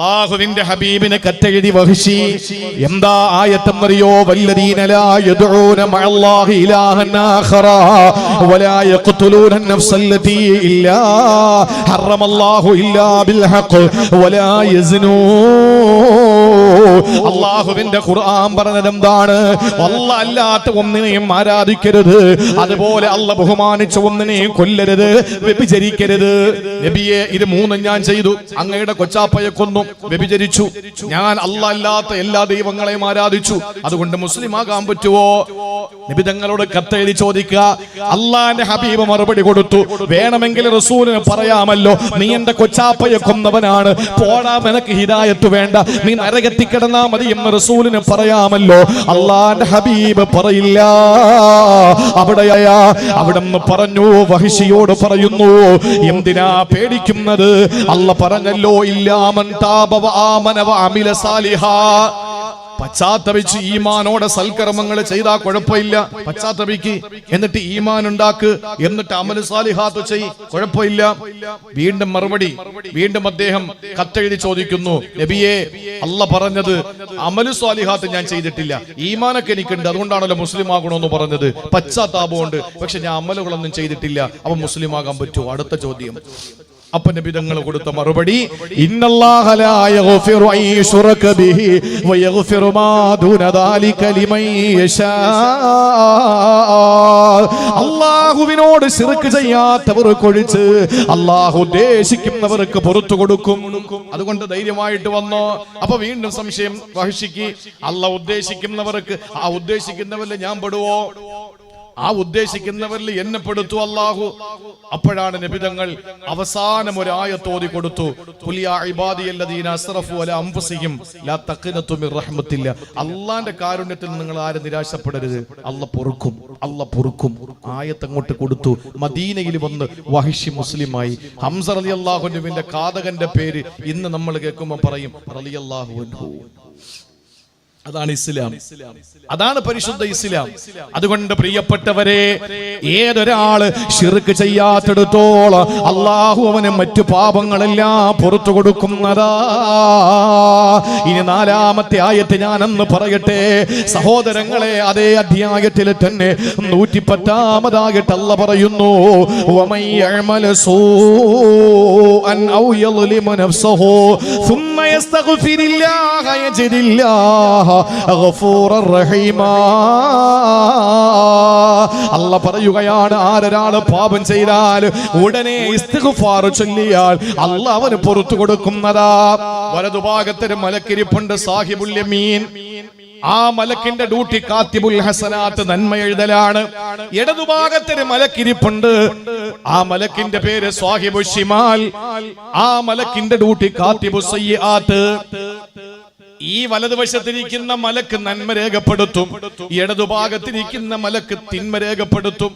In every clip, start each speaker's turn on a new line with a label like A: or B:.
A: അല്ലാഹുവിന്റെ ഹബീബിനെ കത്തെഴുതി വഹിഷി എന്താ ആയത്തെന്നറിയോ? വല്ലദീന ലാ യദ്ഊന മഅല്ലാഹി ഇലാഹൻ ആഖറ വലാ യഖ്തുലൂന അൻ-നഫ്സല്ലതീ ഇല്ലാ ഹറമല്ലാഹു ഇല്ലാ ബിൽ ഹഖ് വലാ യസ്നൂ. അല്ലാഹുവിന്റെ ഖുർആൻ പറഞ്ഞത് എന്താണ്? അല്ലാഹ് അല്ലാത്ത ഒന്നിനെയും ആരാധിക്കരുത്, അതുപോലെ അല്ലാഹ് ബഹുമാനിച്ച ഒന്നിനെയും കൊല്ലരുത്, വ്യഭിചരിക്കരുത്. നബിയെ ഇത് മൂന്നും ഞാൻ ചെയ്തു, അങ്ങയുടെ കൊച്ചാപ്പയെ കൊന്നു, വ്യഭിചരിച്ചു, ഞാൻ അല്ലാഹ് അല്ലാത്ത എല്ലാ ദൈവങ്ങളെയും ആരാധിച്ചു, അതുകൊണ്ട് മുസ്ലിം ആകാൻ പറ്റുമോ? നബി തങ്ങളോട് കത്തെഴുതി ചോദിക്കുക. അല്ലാഹുവിന്റെ ഹബീബ് മറുപടി കൊടുത്തു, വേണമെങ്കിൽ റസൂലിന് പറയാമല്ലോ, നീ എന്റെ കൊച്ചാപ്പയെ കൊന്നവനാണ്, പോടാ, നിനക്ക് ഹിദായത്ത് വേണ്ട, നീ നരകത്തിൽ കിടന്നാ മതി എന്ന് റസൂലിന് പറയാമല്ലോ. അല്ലാഹുവിന്റെ ഹബീബ് പറയില്ല. അവിടെന്ന് പറഞ്ഞു, വഹിഷിയോട് പറയുന്നു, എന്തിനാ പേടിക്കുന്നത്? അല്ലാഹ് പറഞ്ഞല്ലോ, ഇല്ലാമൻ താബ വ ആമന വ അമില സാലിഹാ. പശ്ചാത്തപിച്ച് ഈമാനോടെ സൽക്കർമ്മങ്ങൾ ചെയ്താൽ കുഴപ്പമില്ല, പശ്ചാത്തപിക്ക്, എന്നിട്ട് ഈമാൻ ഉണ്ടാക്ക്, എന്നിട്ട് അമല് സാലിഹാത്ത് ചെയ്, കുഴപ്പമില്ല. വീണ്ടും മറുപടി, വീണ്ടും അദ്ദേഹം കത്തെഴുതി ചോദിക്കുന്നു, നബിയെ അല്ലാഹ് പറഞ്ഞത് അമല് സാലിഹാത്ത് ഞാൻ ചെയ്തിട്ടില്ല, ഈമാനൊക്കെ എനിക്കുണ്ട്, അതുകൊണ്ടാണല്ലോ മുസ്ലിം ആകണമെന്ന് പറഞ്ഞത്, പശ്ചാത്താപമുണ്ട്, പക്ഷെ ഞാൻ അമലുകളൊന്നും ചെയ്തിട്ടില്ല, അപ്പൊ മുസ്ലിം ആകാൻ പറ്റുമോ? അടുത്ത ചോദ്യം. അപ്പൊ നബി തങ്ങൾ കൊടുത്ത മറുപടി, ഇന്നല്ലാഹ ലാ യഗ്ഫിറു അൻ യുശ്റക ബിഹി വ യഗ്ഫിറു മാ ദൂന ദാലിക ലിമൻ യശാ. അല്ലാഹുവിനോട് ശിർക്ക് ചെയ്യാത്തവർക്ക് ഒഴിച്ച് അല്ലാഹു ഉദ്ദേശിക്കുന്നവർക്ക് പുറത്തു കൊടുക്കും. അതുകൊണ്ട് ധൈര്യമായിട്ട് വന്നോ. അപ്പൊ വീണ്ടും സംശയം വഹിഷിക്ക്, അല്ലാഹു ഉദ്ദേശിക്കുന്നവർക്ക്, ആ ഉദ്ദേശിക്കുന്നവരിൽ ഞാൻ പെടുവോ? ആ ഉദ്ദേശിക്കുന്നവരിൽ എന്നെ പെടുത്തു അല്ലാഹു. അപ്പോഴാണ് നബി തങ്ങൾ അവസാനം ഒരു ആയത്ത് ഓതി കൊടുത്തു, ഖുൽ യാ ഇബാദിയല്ലദീന അസ്റഫു അലാ അൻഫുസിഹിം ലാ തഖ്നതു മിർ റഹ്മത്തില്ലാ. അല്ലാഹുവിന്റെ കാരുണ്യത്തിൽ നിങ്ങൾ ആരും നിരാശപ്പെടരുത്, അല്ലാഹ് പൊറുക്കും, അല്ലാഹ് പൊറുക്കും. ആയത്ത് അങ്ങോട്ട് കൊടുത്തു. മദീനയിൽ വന്ന് വഹിഷി മുസ്ലിമായി. ഹംസ റളിയല്ലാഹു അൻഹുവിന്റെ കാതകന്റെ പേര് ഇന്ന് നമ്മൾ കേൾക്കുമ്പോൾ പറയും റളിയല്ലാഹു അൻഹു. അതാണ് ഇസ്ലാം, അതാണ് പരിശുദ്ധ ഇസ്ലാം. അതുകൊണ്ട് പ്രിയപ്പെട്ടവരെ, ഏതൊരാള് ശിർക്ക് ചെയ്യാത്തിടത്തോളം അല്ലാഹു അവന് മറ്റു പാപങ്ങളെല്ലാം പുറത്തു കൊടുക്കുന്നതാ. ഇനി നാലാമത്തെ ആയത്ത് ഞാനെന്ന് പറയട്ടെ സഹോദരങ്ങളെ. അതേ അധ്യായത്തിൽ തന്നെ 110-ാമതായിട്ട് അല്ലാഹ് പറയുന്നു, വമൻ യഅമൽ സൂഅൻ ഔ യളിമു നഫ്സഹു സുമ്മ യസ്തഗ്ഫിരില്ലാഹ യജിദില്ലാഹ ഗഫൂറർ റഹീമാ. അല്ലാഹ് പറയുകയാണ്, ആരൊരാൾ പാപം ചെയ്താൽ ഉടനെ ഇസ്തിഗ്ഫാർ ചൊല്ലിയാൽ അല്ലാഹ് അവന് പുറത്തു കൊടുക്കുന്നതാ. വലതുഭാഗത്തൊരു മലക്കിരിപ്പുണ്ട്, സാഹിബുൽ യമീൻ. ആ മലക്കിന്റെ ഡ്യൂട്ടി കാത്തിബുൽ ഹസനാത്ത്, നന്മ എഴുതലാണ്. ഇടതുഭാഗത്തൊരു മലക്കിരിപ്പുണ്ട്, ആ മലക്കിന്റെ പേര് സ്വാഹിബു ഷിമാൽ. ആ മലക്കിന്റെ ഡ്യൂട്ടി കാത്തിബു സയ്യിആത്ത്. ഈ വലതുവശത്തിരിക്കുന്ന മലക്ക് നന്മ രേഖപ്പെടുത്തും, ഇടതുഭാഗത്തിരിക്കുന്ന മലക്ക് തിന്മ രേഖപ്പെടുത്തും.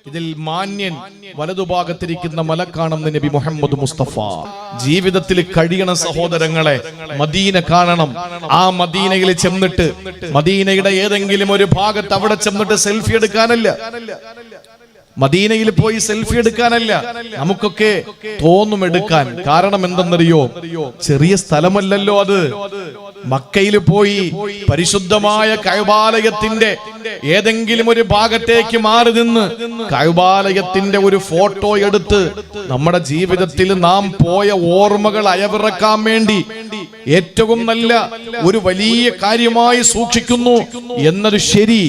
A: ഇതിൽ മാന്യൻ വലതുഭാഗത്തിരിക്കുന്ന മലക്കാണെന്ന് നബി മുഹമ്മദ് മുസ്തഫ. ജീവിതത്തിൽ കഴിയണ സഹോദരങ്ങളെ, മദീന കാണണം. ആ മദീനയിൽ ചെന്നിട്ട്, മദീനയുടെ ഏതെങ്കിലും ഒരു ഭാഗത്ത് അവിടെ ചെന്നിട്ട് സെൽഫി എടുക്കാനല്ല, മദീനയിൽ പോയി സെൽഫി എടുക്കാനല്ല, നമുക്കൊക്കെ തോന്നും എടുക്കാൻ. കാരണം എന്തെന്നറിയോ? ചെറിയ സ്ഥലമല്ലല്ലോ അത്. മക്കയിൽ പോയി പരിശുദ്ധമായ കഅബാലയത്തിന്റെ ഏതെങ്കിലും ഒരു ഭാഗത്തേക്ക് മാറി നിന്ന് കഅബാലയത്തിന്റെ ഒരു ഫോട്ടോ എടുത്ത് നമ്മുടെ ജീവിതത്തിൽ നാം പോയ ഓർമ്മകൾ അയവിറക്കാൻ വേണ്ടി ഏറ്റവും നല്ല ഒരു വലിയ കാര്യമായി സൂക്ഷിക്കുന്നു എന്നത് ശരി.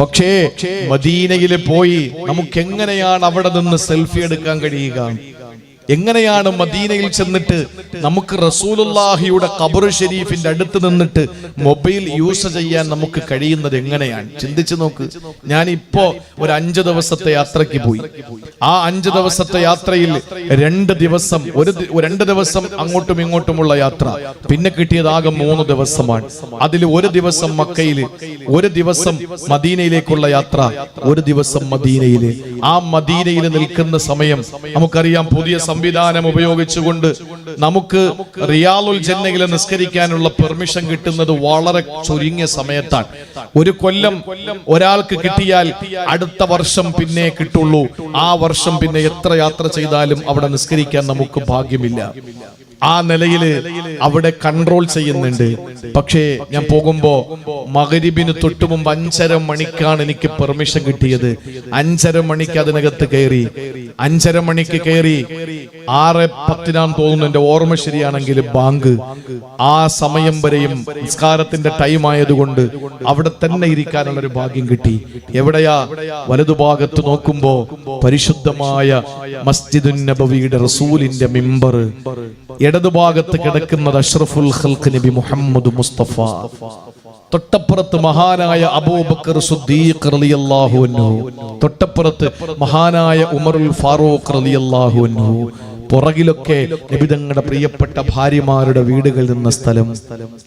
A: പക്ഷേ മദീനയിൽ പോയി നമുക്ക് എങ്ങനെയാണ് അവിടെ നിന്ന് സെൽഫി എടുക്കാൻ കഴിയുക? എങ്ങനെയാണ് മദീനയിൽ ചെന്നിട്ട് നമുക്ക് റസൂലുള്ളാഹിയുടെ ഖബർ ഷരീഫിന്റെ അടുത്ത് നിന്നിട്ട് മൊബൈൽ യൂസ് ചെയ്യാൻ നമുക്ക് കഴിയുന്നത്? എങ്ങനെയാണ്? ചിന്തിച്ചു നോക്ക്. ഞാൻ ഇപ്പോ ഒരു 5 ദിവസത്തെ യാത്രയ്ക്ക് പോയി. ആ 5 ദിവസത്തെ യാത്രയിൽ 2 ദിവസം അങ്ങോട്ടും ഇങ്ങോട്ടുമുള്ള യാത്ര, പിന്നെ കിട്ടിയതാകെ 3 ദിവസമാണ്. അതിൽ 1 ദിവസം മക്കയിൽ, 1 ദിവസം മദീനയിലേക്കുള്ള യാത്ര, 1 ദിവസം മദീനയില്. ആ മദീനയിൽ നിൽക്കുന്ന സമയം നമുക്കറിയാം, പുതിയ സംവിധാനം ഉപയോഗിച്ചുകൊണ്ട് നമുക്ക് റിയാലുൽ ജന്നയിൽ നിസ്കരിക്കാനുള്ള പെർമിഷൻ കിട്ടുന്നത് വളരെ ചുരുങ്ങിയ സമയത്താണ്. ഒരു കൊല്ലം ഒരാൾക്ക് കിട്ടിയാൽ അടുത്ത വർഷം പിന്നെ കിട്ടുള്ളൂ. ആ വർഷം പിന്നെ എത്ര യാത്ര ചെയ്താലും അവിടെ നിസ്കരിക്കാൻ നമുക്ക് ഭാഗ്യമില്ല. ആ നിലയില് അവിടെ കൺട്രോൾ ചെയ്യുന്നുണ്ട്. പക്ഷേ ഞാൻ പോകുമ്പോ മഗ്‌രിബിന് തൊട്ടു മുമ്പ് 5:30 മണിക്കാണ് എനിക്ക് പെർമിഷൻ കിട്ടിയത്. 5:30 മണിക്ക് അതിനകത്ത് കയറി. 5:30 മണിക്ക് കയറി 6:10 തോന്നുന്നു, എന്റെ ഓർമ്മ ശരിയാണെങ്കിൽ ബാങ്ക്. ആ സമയം വരെയും നിസ്കാരത്തിന്റെ ടൈം ആയതുകൊണ്ട് അവിടെ തന്നെ ഇരിക്കാനുള്ള ഒരു ഭാഗ്യം കിട്ടി. എവിടെയാ? വലതുഭാഗത്ത് നോക്കുമ്പോ പരിശുദ്ധമായ മസ്ജിദുൻ നബവിയുടെ റസൂലിന്റെ മിമ്പർ, ഇടതുഭാഗത്ത് കിടക്കുന്നത് അഷ്റഫുൽ ഖൽഖ് നബി മുഹമ്മദ് മുസ്തഫ, തൊട്ടപ്പുറത്ത് മഹാനായ അബൂബക്കർ സിദ്ദീഖ് റളിയല്ലാഹു അൻഹു, തൊട്ടപ്പുറത്ത് മഹാനായ ഉമറുൽ ഫാറൂഖ് റളിയല്ലാഹു അൻഹു, പുറകിലൊക്കെ നബിതങ്ങളുടെ പ്രിയപ്പെട്ട ഭാര്യമാരുടെ വീടുകൾ നിന്ന സ്ഥലം,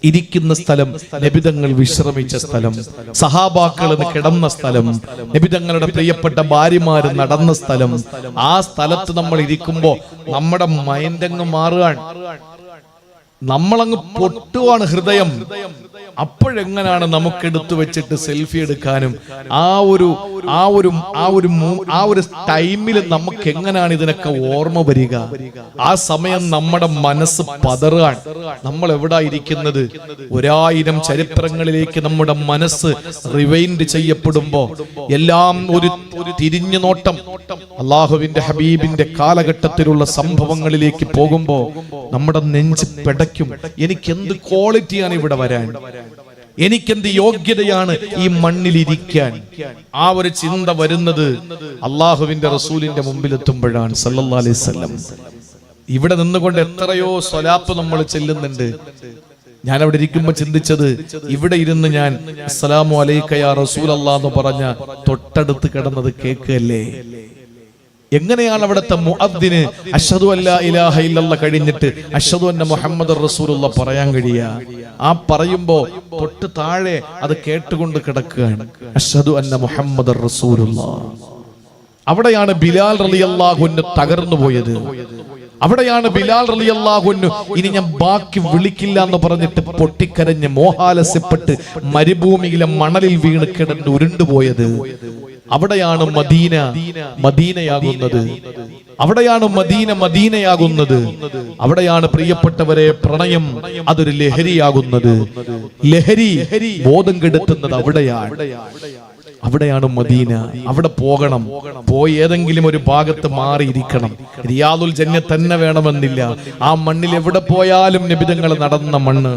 A: ഇരിക്കുന്ന സ്ഥലം, നബിതങ്ങൾ വിശ്രമിച്ച സ്ഥലം, സഹാബാക്കൾ കിടന്ന സ്ഥലം, നബിതങ്ങളുടെ പ്രിയപ്പെട്ട ഭാര്യമാര് നടന്ന സ്ഥലം. ആ സ്ഥലത്ത് നമ്മൾ ഇരിക്കുമ്പോ നമ്മുടെ മൈൻഡ് അങ്ങ് മാറുകയാണ്, നമ്മളങ്ങ് പൊട്ടുവാണ് ഹൃദയം. അപ്പോഴെങ്ങനാണ് നമുക്കെടുത്തു വെച്ചിട്ട് സെൽഫി എടുക്കാനും ആ ഒരു ടൈമിൽ നമുക്ക് എങ്ങനെയാണ് ഇതിനൊക്കെ ഓർമ്മ വരിക? ആ സമയം നമ്മുടെ മനസ്സ് പതറാൻ. നമ്മൾ എവിടാ ഇരിക്കുന്നത്? 1000 ചരിത്രങ്ങളിലേക്ക് നമ്മുടെ മനസ്സ് റിവൈൻഡ് ചെയ്യപ്പെടുമ്പോ എല്ലാം ഒരു തിരിഞ്ഞു നോട്ടം അള്ളാഹുവിന്റെ ഹബീബിന്റെ കാലഘട്ടത്തിലുള്ള സംഭവങ്ങളിലേക്ക് പോകുമ്പോ നമ്മുടെ നെഞ്ച് പെടയ്ക്കും. എനിക്ക് എന്ത് ക്വാളിറ്റിയാണ് ഇവിടെ വരാൻ, എനിക്കെന്ത് യോഗ്യതയാണ് ഈ മണ്ണിലിരിക്കാൻ? ആ ഒരു ചിന്ത വരുന്നത് അള്ളാഹുവിന്റെ റസൂലിന്റെ മുമ്പിലെത്തുമ്പോഴാണ് സല്ലല്ലാഹു അലൈഹി വസല്ലം. ഇവിടെ നിന്നുകൊണ്ട് എത്രയോ സ്വലാത്ത് നമ്മൾ ചെല്ലുന്നുണ്ട്. ഞാൻ അവിടെ ഇരിക്കുമ്പോൾ ചിന്തിച്ചത്, ഇവിടെ ഇരുന്ന് ഞാൻ അസ്സലാമു അലൈക യാ റസൂലല്ലാഹ് എന്ന് പറഞ്ഞ തൊട്ടടുത്ത് കിടന്നത് കേൾക്കല്ലേ? എങ്ങനെയാണ് അവിടുത്തെ മുഅദ്ദിന് അഷ്ഹദു അല്ലാ ഇലാഹ ഇല്ലല്ലാഹ് കഴിഞ്ഞിട്ട് അഷ്ഹദു അന്ന മുഹമ്മദുർ റസൂലുള്ളാഹ് പറയാൻ കഴിയുക? ആ പറയുമ്പോ തൊട്ട് താഴെ അത് കേട്ടുകൊണ്ട് കിടക്കുകയാണ്, അഷ്ഹദു അന്ന മുഹമ്മദുർ റസൂലുള്ളാഹ്. അവിടെയാണ് ബിലാൽ റളിയല്ലാഹു അൻഹു തകർന്നു പോയത്. അവിടെയാണ് ബിലാൽ റളിയല്ലാഹു അൻഹു ഇനി ഞാൻ ബാക്കി വിളിക്കില്ല എന്ന് പറഞ്ഞിട്ട് പൊട്ടിക്കരഞ്ഞ് മോഹാലസ്യപ്പെട്ട് മരുഭൂമിയിലെ മണലിൽ വീണ് കിടന്ന് ഉരുണ്ടുപോയത്. അവിടെയാണ് മദീനയാകുന്നത്. അവിടെയാണ് മദീനയാകുന്നത്. അവിടെയാണ് പ്രിയപ്പെട്ടവരെ പ്രണയം അതൊരു ലഹരിയാകുന്നത്. ലഹരി ബോധം കെടുത്തുന്നത് അവിടെയാണ് മദീന. അവിടെ പോകണം, പോയി ഏതെങ്കിലും ഒരു ഭാഗത്ത് മാറിയിരിക്കണം. റിയാദുൽ ജന്ന തന്നെ വേണമെന്നില്ല. ആ മണ്ണിൽ എവിടെ പോയാലും നബിതങ്ങൾ നടന്ന മണ്ണ്.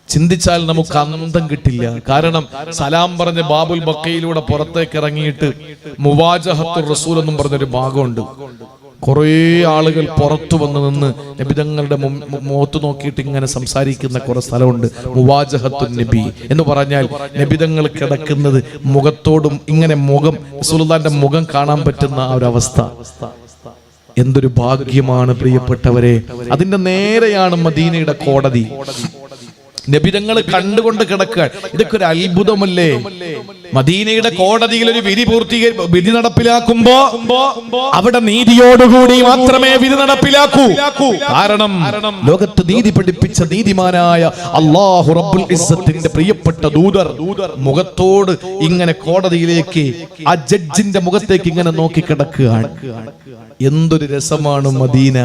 A: ചിന്തിച്ചാൽ നമുക്ക് അന്തം കിട്ടില്ല. കാരണം സലാം പറഞ്ഞ് ബാബുൽ ബക്കയിലൂടെ പുറത്തേക്ക് ഇറങ്ങിയിട്ട് മുവാജഹത്തുർ റസൂൽ എന്നും പറഞ്ഞൊരു ഭാഗമുണ്ട്. കുറേ ആളുകൾ പുറത്തു വന്ന് നിന്ന് നബിതങ്ങളുടെ മുഖത്ത് നോക്കിയിട്ട് ഇങ്ങനെ സംസാരിക്കുന്ന കുറെ സ്ഥലമുണ്ട്. മുവാജഹത്തുൻ നബി എന്ന് പറഞ്ഞാൽ നബിതങ്ങൾ കിടക്കുന്നത് മുഖത്തോടും ഇങ്ങനെ മുഖം റസൂലുള്ളാഹിന്റെ മുഖം കാണാൻ പറ്റുന്ന ആ ഒരു അവസ്ഥ. എന്തൊരു ഭാഗ്യമാണ് പ്രിയപ്പെട്ടവരെ. അതിന്റെ നേരെയാണ് മദീനയുടെ കോടതി. നബിതങ്ങൾ കണ്ടുകൊണ്ട് കിടക്കുക. ഇതൊക്കെ ഒരു അത്ഭുതമല്ലേ? മദീനയുടെ കോടതിയിൽ ഒരു വിധി നടപ്പിലാക്കുമ്പോ അവിടെ നീതിയോടുകൂടി മാത്രമേ വിധി നടപ്പിലാക്കൂ. കാരണം ലോകത്ത് നീതി പഠിപ്പിച്ച നീതിമാനായ അല്ലാഹു റബ്ബുൽ ഇസ്സത്തിന്റെ പ്രിയപ്പെട്ട ദൂതർ മുഖത്തോട് ഇങ്ങനെ കോടതിയിലേക്ക് ആ ജഡ്ജിന്റെ മുഖത്തേക്ക് ഇങ്ങനെ നോക്കി കിടക്കുകയാണ്. എന്തൊരു രസമാണ് മദീന.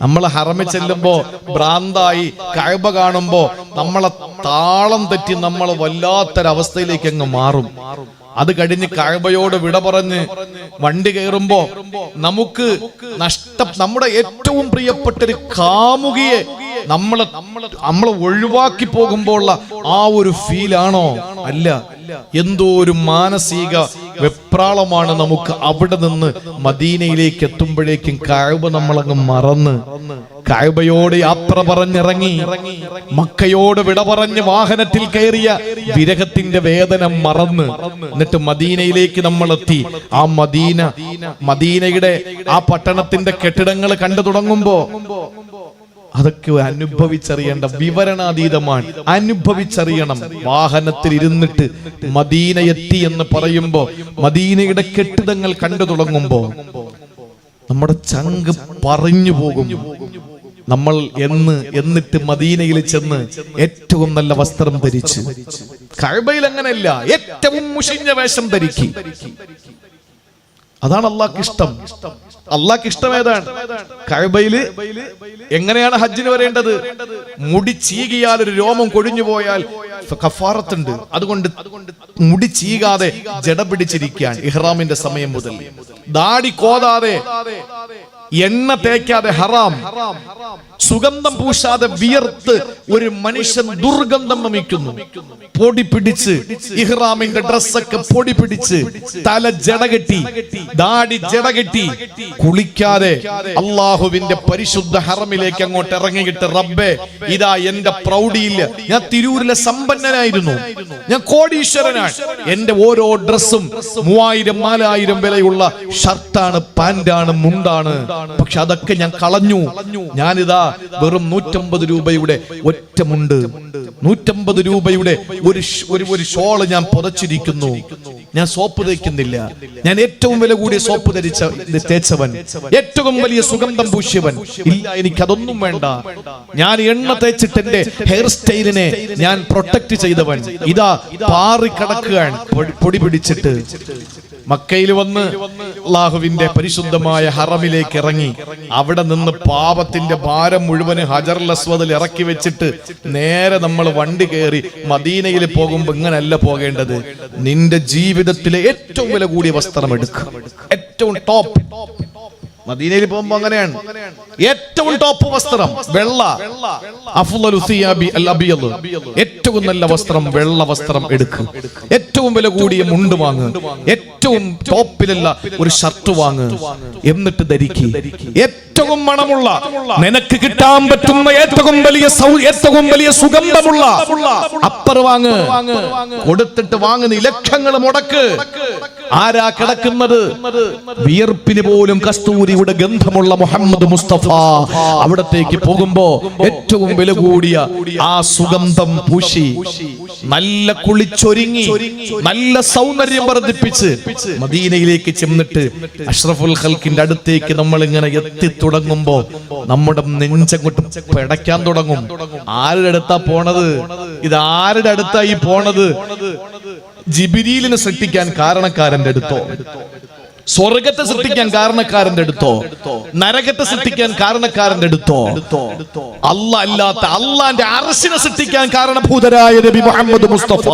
A: നമ്മളെ ഹറമിൽ ചെല്ലുമ്പോ ഭ്രാന്തായി കഅബ കാണുമ്പോ നമ്മളെ താളം തെറ്റി നമ്മൾ വല്ലാത്തൊരവസ്ഥയിലേക്ക് അങ്ങ് മാറും. അത് കഴിഞ്ഞ് കഅബയോട് വിട പറഞ്ഞ് വണ്ടി കയറുമ്പോ നമുക്ക് നമ്മുടെ ഏറ്റവും പ്രിയപ്പെട്ട ഒരു കാമുകിയെ നമ്മളെ ഒഴിവാക്കി പോകുമ്പോൾ ആ ഒരു ഫീലാണോ? അല്ല, എന്തോ ഒരു മാനസിക വെപ്രാളമാണ് നമുക്ക്. അവിടെ നിന്ന് മദീനയിലേക്ക് എത്തുമ്പോഴേക്കും കഅബ നമ്മളങ്ങ് മറന്ന് കഅബയോട് യാത്ര പറഞ്ഞിറങ്ങി മക്കയോട് വിട പറഞ്ഞ് വാഹനത്തിൽ കയറിയ വിരഹത്തിന്റെ വേദന മറന്ന് എന്നിട്ട് മദീനയിലേക്ക് നമ്മൾ എത്തി. ആ മദീനയുടെ ആ പട്ടണത്തിന്റെ കെട്ടിടങ്ങൾ കണ്ടു തുടങ്ങുമ്പോ അതൊക്കെ അനുഭവിച്ചറിയേണ്ട വിവരണാതീതമാണ്. അനുഭവിച്ചറിയണം. വാഹനത്തിൽ ഇരുന്നിട്ട് മദീന എത്തി എന്ന് പറയുമ്പോ മദീനയുടെ കെട്ടിടങ്ങൾ കണ്ടു തുടങ്ങുമ്പോ നമ്മുടെ ചങ്ക് പറഞ്ഞു പോകും. നമ്മൾ എന്നിട്ട് മദീനയിൽ ചെന്ന് ഏറ്റവും നല്ല വസ്ത്രം ധരിച്ച്, കഅബയിൽ അങ്ങനെയല്ല, ഏറ്റവും മുഷിഞ്ഞ വേഷം ധരിക്കും. അതാണ് അല്ലാഹുവിന് ഇഷ്ടം. അള്ളാഹ്ക്ക് ഇഷ്ടം ഏതാണ്? കഅബയില് എങ്ങനെയാണ് ഹജ്ജിന് വരേണ്ടത്? മുടി ചീകിയാൽ ഒരു രോമം കൊഴിഞ്ഞു പോയാൽ കഫാറത്തുണ്ട്. അതുകൊണ്ട് മുടി ചീകാതെ ജട പിടിച്ചിരിക്കാൻ ഇഹ്റാമിന്റെ സമയം മുതൽ. ദാടി കോതാതെ എണ്ണ തേക്കാതെ ഹറാം. സുഗന്ധം പൂശാതെ വിയർത്ത് ഒരു മനുഷ്യൻ ദുർഗന്ധം വമിക്കുന്നു. പൊടി പിടിച്ച് ഇഹ്റാമിന്റെ ഡ്രസ്സൊക്കെ പൊടി പിടിച്ച് തല ജടകെട്ടി ദാടി ജടകെട്ടി കുളിക്കാതെ അള്ളാഹുവിന്റെ പരിശുദ്ധ ഹറമിലേക്ക് അങ്ങോട്ട് ഇറങ്ങിയിട്ട് റബ്ബേ ഇതാ എന്റെ പ്രൗഢിയില്ല. ഞാൻ തിരൂരിലെ സമ്പന്നനായിരുന്നു, ഞാൻ കോടീശ്വരനാണ്. എന്റെ ഓരോ ഡ്രസ്സും 3000-4000 വിലയുള്ള ഷർട്ടാണ്, പാന്റാണ്, മുണ്ടാണ്. പക്ഷെ അതൊക്കെ ഞാൻ കളഞ്ഞു. ഞാനിതാ വെറും 150 രൂപയുടെ ഒറ്റ മുണ്ട്, 150 രൂപയുടെ ഒരു ഷോള് ഞാൻ പുതച്ചിരിക്കുന്നു. ഞാൻ സോപ്പ് തേക്കുന്നില്ല. ഞാൻ ഏറ്റവും വില കൂടിയ സോപ്പ് തേച്ചവൻ, ഏറ്റവും വലിയ സുഗന്ധം പൂശിയവൻ. ഇല്ല, എനിക്കതൊന്നും വേണ്ട. ഞാൻ എണ്ണ തേച്ചിട്ട് എന്റെ ഹെയർ സ്റ്റൈലിനെ ഞാൻ പ്രൊട്ടക്ട് ചെയ്തവൻ ഇതാ പാറിക്കടക്കുകയാണ് പൊടി പിടിച്ചിട്ട്. മക്കയിൽ വന്ന് അല്ലാഹുവിന്റെ പരിശുദ്ധമായ ഹറമിലേക്ക് ഇറങ്ങി അവിടെ നിന്ന് പാപത്തിന്റെ ഭാരം മുഴുവന് ഹജറുൽ അസ്വദിൽ ഇറക്കി വെച്ചിട്ട് നേരെ നമ്മൾ വണ്ടി കയറി മദീനയിൽ പോകുമ്പോ ഇങ്ങനല്ല പോകേണ്ടത്. നിന്റെ ജീവിതത്തിലെ ഏറ്റവും വില കൂടിയ വസ്ത്രം എടുക്കുക, ഏറ്റവും ടോപ്പ്. മദീനയിൽ പോകുമ്പോ അങ്ങനെയാണ്, ഏറ്റവും ടോപ്പ് വസ്ത്രം വെള്ള. അഫ്ളലു സിയാബി അൽ അബിയദ്, ഏറ്റവും നല്ല വസ്ത്രം വെള്ള വസ്ത്രം എടുക്കുക. ഏറ്റവും വില കൂടിയ മുണ്ട് വാങ്ങ്, ഏറ്റവും ടോപ്പിലുള്ള ഒരു ഷർട്ട് വാങ്ങ്, എന്നിട്ട് ധരിക്കുക. ഏറ്റവും മണമുള്ള, നിനക്ക് കിട്ടാൻ പറ്റുന്ന ഏറ്റവും വലിയ സുഗന്ധമുള്ള അപ്പർ വാങ്ങ്. കൊടുത്തിട്ട് വാങ്ങുന്ന ലക്ഷങ്ങൾ മുടക്ക്. ആരാ കിടക്കുന്നത്? വിയർപ്പിന് പോലും കസ്തൂരിയുടെ ഗന്ധമുള്ള മുഹമ്മദ് മുസ്തഫ. അവിടത്തേക്ക് പോകുമ്പോ ഏറ്റവും വില കൂടിയ ആ സുഗന്ധം പൂശി നല്ല കുളിച്ചൊരുങ്ങി നല്ല സൗന്ദര്യം വർദ്ധിപ്പിച്ച് മദീനയിലേക്ക് ചെന്നിട്ട് അഷ്റഫുൽ ഖൽക്കിന്റെ അടുത്തേക്ക് നമ്മൾ ഇങ്ങനെ എത്തി തുടങ്ങുമ്പോ നമ്മുടെ നെഞ്ചങ്ങോട്ട് പിടയ്ക്കാൻ തുടങ്ങും. ആരുടെ അടുത്താ പോണത്? ഇത് ആരുടെ അടുത്തായി പോണത്? ജിബ്രീലിനെ സൃഷ്ടിക്കാൻ കാരണക്കാരന്റെ അടുത്തോ? സ്വർഗത്തെ സൃഷ്ടിക്കാൻ കാരണക്കാരന്റെ അടുത്തോ? നരകത്തെ സൃഷ്ടിക്കാൻ കാരണക്കാരന്റെ അടുത്തോ? അല്ലാത്ത അള്ളാന്റെ അർശിനെ സൃഷ്ടിക്കാൻ കാരണഭൂതരായ നബി മുഹമ്മദ് മുസ്തഫ,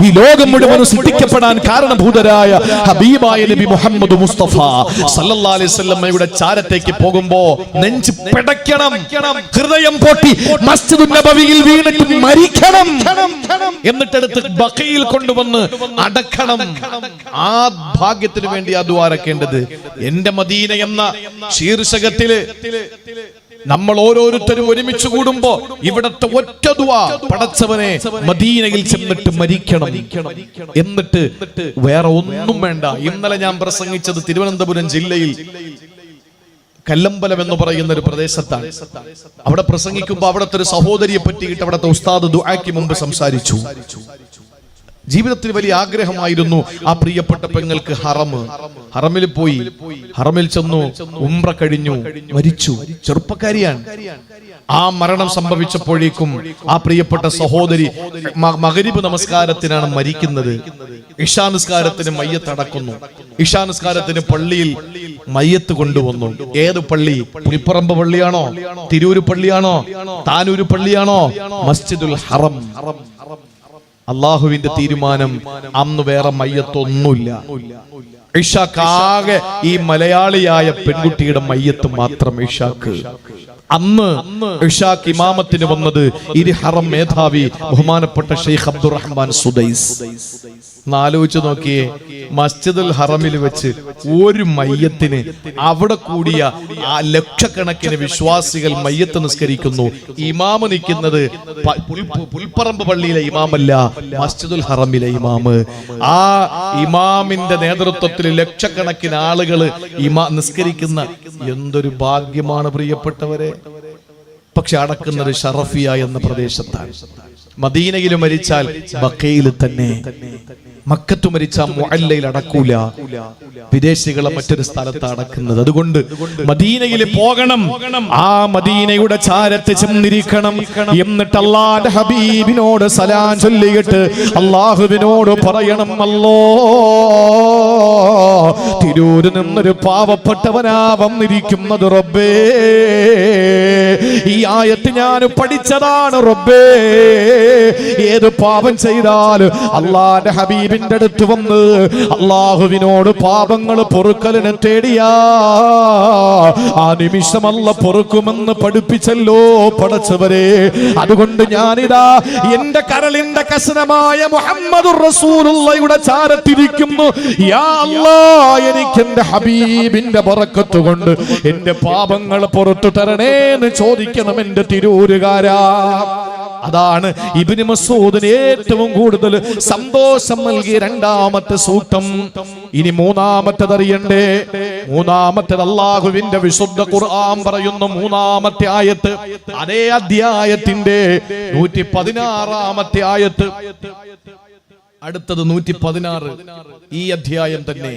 A: ഈ ലോകം മുഴുവൻ സൃഷ്ടിക്കപ്പെടാൻ കാരണഭൂതരായ ഹബീബായ നബി മുഹമ്മദ് മുസ്തഫ സല്ലല്ലാഹു അലൈഹി വസല്ലമയുടെ ചാരത്തേക്ക് പോകുമ്പോ നെഞ്ച് പിടയ്ക്കണം, ഹൃദയം പൊട്ടി മസ്ജിദുൻ നബവിയിൽ വീണിട്ട് മരിക്കണം. എന്നിട്ടെടുത്ത് ബഖയിൽ കൊണ്ടുവന്ന് അടക്കണം. ആ ഭാഗ്യത്തിന് വേണ്ടി ആ ദ്വാരക്കേണ്ടത്. എന്റെ മദീന എന്ന ശീർഷകത്തില് നമ്മൾ ഓരോരുത്തരും ഒരുമിച്ച് കൂടുമ്പോ ഇവിടത്തെ ഒറ്റ ദുആ, പടച്ചവനെ മദീനയിൽ ചെന്നിട്ട് മരിക്കണം. എന്നിട്ട് വേറെ ഒന്നും വേണ്ട. ഇന്നലെ ഞാൻ പ്രസംഗിച്ചത് തിരുവനന്തപുരം ജില്ലയിൽ കല്ലമ്പലം എന്ന് പറയുന്ന ഒരു പ്രദേശത്താണ്. അവിടെ പ്രസംഗിക്കുമ്പോ അവിടുത്തെ ഒരു സഹോദരിയെ പറ്റിയിട്ട് അവിടുത്തെ ഉസ്താദ് ദുആക്ക് മുമ്പ് സംസാരിച്ചു. ജീവിതത്തിൽ വലിയ ആഗ്രഹമായിരുന്നു ആ പ്രിയപ്പെട്ട പെങ്ങൾക്ക് ഹറമിൽ പോയി. ഹറമിൽ ചെന്നു, ഉംറ കഴിഞ്ഞു, മരിച്ചു. ചെറുപ്പക്കാരിയാണ്. ആ മരണം സംഭവിച്ചപ്പോഴേക്കും ആ പ്രിയപ്പെട്ട സഹോദരി മഗ്രിബ് നമസ്കാരത്തിനാണ് മരിക്കുന്നത്. ഇശാ നിസ്കാരത്തിന് മയ്യത്ത് അടക്കുന്നു. ഇശാ നിസ്കാരത്തിന് പള്ളിയിൽ മയ്യത്ത് കൊണ്ടുവന്നു. ഏത് പള്ളി? പുൽപ്പറമ്പ് പള്ളിയാണോ? തിരൂര് പള്ളിയാണോ? താനൂര് പള്ളിയാണോ? മസ്ജിദുൽ ഹറം. അള്ളാഹുവിന്റെ തീരുമാനം, അന്ന് വേറെ മയ്യത്തൊന്നുമില്ല. ഇഷാക്കാകെ ഈ മലയാളിയായ പെൺകുട്ടിയുടെ മയ്യത്ത് മാത്രം ഇഷാക്ക്. അന്ന് ഇഷാക്ക് ഇമാമത്തിന് വന്നത് ഹറം മേധാവി ബഹുമാനപ്പെട്ട ഷെയ്ഖ് അബ്ദുറഹ്മാൻ സുദൈസ്. ആലോചിച്ച് നോക്കിയേ, മസ്ജിദുൽ ഹറമിൽ വെച്ച് ഒരു മയ്യത്തിന് അവിടെ കൂടിയ ആ ലക്ഷക്കണക്കിന് വിശ്വാസികൾ മയ്യത്ത് നിസ്കരിക്കുന്നു. ഇമാമ് നിൽക്കുന്നത് പുൽപ്പറമ്പ് പള്ളിയിലെ ഇമാമല്ല, മസ്ജിദുൽ ഹറമിലെ ഇമാമ്. ആ ഇമാമിന്റെ നേതൃത്വത്തിൽ ലക്ഷക്കണക്കിന് ആളുകൾ നിസ്കരിക്കുന്ന എന്തൊരു ഭാഗ്യമാണ് പ്രിയപ്പെട്ടവരെ. പക്ഷെ അടക്കുന്നത് ഷറഫിയ എന്ന പ്രദേശത്താണ്. മദീനയിൽ മരിച്ചാൽ ബഖയിൽ തന്നെ. മക്കത്ത് മരിച്ച മുഅല്ലയിൽ അടക്കൂല, വിദേശികളെ മറ്റൊരു സ്ഥലത്ത് അടക്കുന്നത്. അതുകൊണ്ട് മദീനയിൽ പോകണം, ആ മദീനയുടെ ചാരത്ത് ചെന്നിരിക്കണം. എന്നിട്ട് അല്ലാഹുവിന്റെ ഹബീബിനോട് സലാം ചൊല്ലിയിട്ട് അല്ലാഹുവിനോട് പറയണം, അല്ലോ തിരൂരിൽ നിന്നൊരു പാവപ്പെട്ടവനാ വന്നിരിക്കുന്നത് റബ്ബേ, ഈ ആയത്ത് ഞാൻ പഠിച്ചതാണ് റബ്ബേ, ഏത് പാപം ചെയ്താൽ അല്ലാഹുവിന്റെ ഹബീബിന്റെ അടുത്ത് വന്ന് അല്ലാഹുവിനോട് പാപങ്ങൾ പൊറുക്കലിനെ തേടിയാ ആ നിമിഷം അല്ലാഹു പൊറുക്കുമെന്ന് പഠിപ്പിച്ചല്ലോ പടച്ചവരെ. അതുകൊണ്ട് ഞാനിതാ എന്റെ കരളിന്റെ കസനമായ മുഹമ്മദുർ റസൂലുള്ളാഹിയുടെ ചാരത്തിരിക്കുന്നു. യാ അല്ലാഹ്, എനിക്ക് എന്റെ ഹബീബിന്റെ ബറക്കത്ത് കൊണ്ട് എന്റെ പാപങ്ങൾ പുറത്തു തരണേ എന്ന് ചോദിക്കണം എന്റെ തിരൂരുകാരാ. അതാണ് ഇബ്നു മസ്ഊദിന് ഏറ്റവും കൂടുതൽ സന്തോഷം നൽകിയ രണ്ടാമത്തെ സൂക്തം. ഇനി മൂന്നാമത്തേത് അറിയണ്ടേ? മൂന്നാമത്തേത് അല്ലാഹുവിന്റെ വിശുദ്ധ ഖുർആൻ പറയുന്ന മൂന്നാമത്തെ ആയത്ത്, അതേ അധ്യായത്തിന്റെ 116 ആയത്ത്. അടുത്തത് 116, ഈ അധ്യായം തന്നെ.